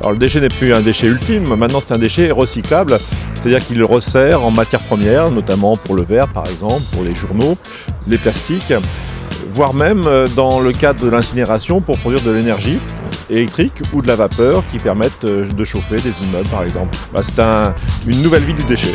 Alors le déchet n'est plus un déchet ultime, maintenant c'est un déchet recyclable, c'est-à-dire qu'il le resserre en matière première, notamment pour le verre par exemple, pour les journaux, les plastiques, voire même dans le cadre de l'incinération pour produire de l'énergie électrique ou de la vapeur qui permettent de chauffer des immeubles par exemple. C'est une nouvelle vie du déchet.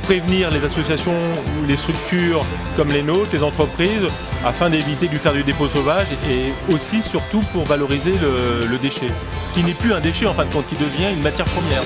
Prévenir les associations ou les structures comme les nôtres, les entreprises, afin d'éviter de faire du dépôt sauvage et aussi surtout pour valoriser le déchet, qui n'est plus un déchet en fin de compte, qui devient une matière première.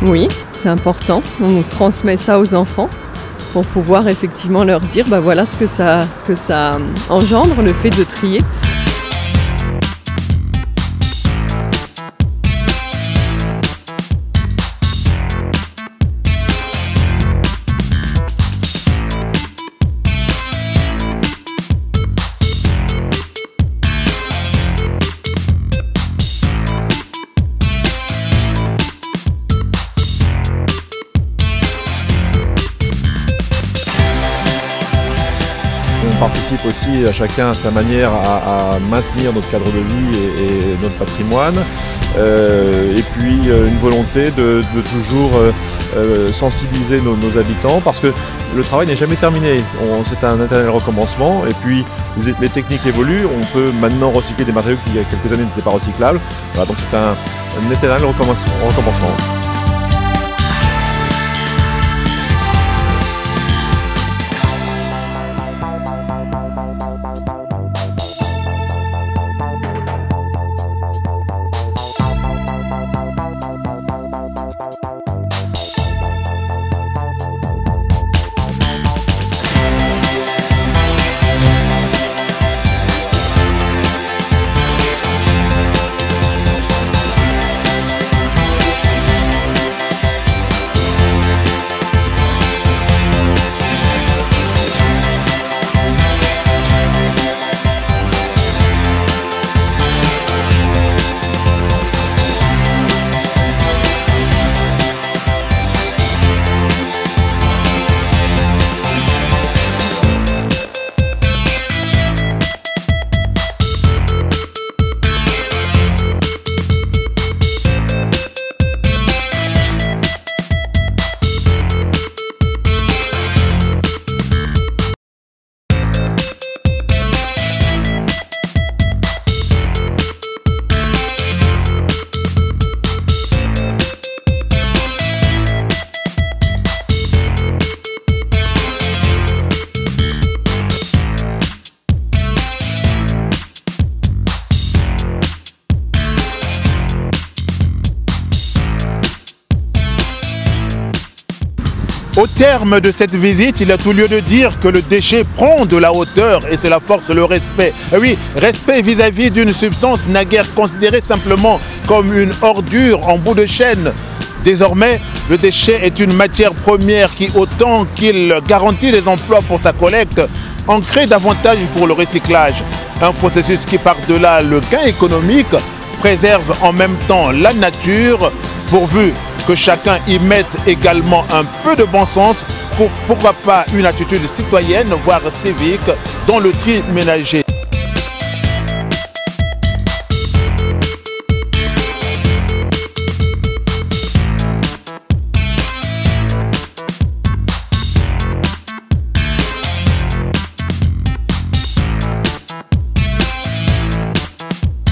Oui, c'est important. On transmet ça aux enfants pour pouvoir effectivement leur dire voilà ce que ça engendre, le fait de trier. On participe aussi à chacun à sa manière à maintenir notre cadre de vie et notre patrimoine. Et puis une volonté de toujours sensibiliser nos habitants parce que le travail n'est jamais terminé. C'est un éternel recommencement et puis les techniques évoluent. On peut maintenant recycler des matériaux qui il y a quelques années n'étaient pas recyclables. Voilà, donc c'est un éternel recommencement. Au terme de cette visite, il a tout lieu de dire que le déchet prend de la hauteur et cela force le respect. Oui, respect vis-à-vis d'une substance naguère considérée simplement comme une ordure en bout de chaîne. Désormais, le déchet est une matière première qui, autant qu'il garantit les emplois pour sa collecte, en crée davantage pour le recyclage. Un processus qui, par-delà le gain économique, préserve en même temps la nature, pourvu que chacun y mette également un peu de bon sens, pourquoi pas une attitude citoyenne, voire civique, dans le tri ménager.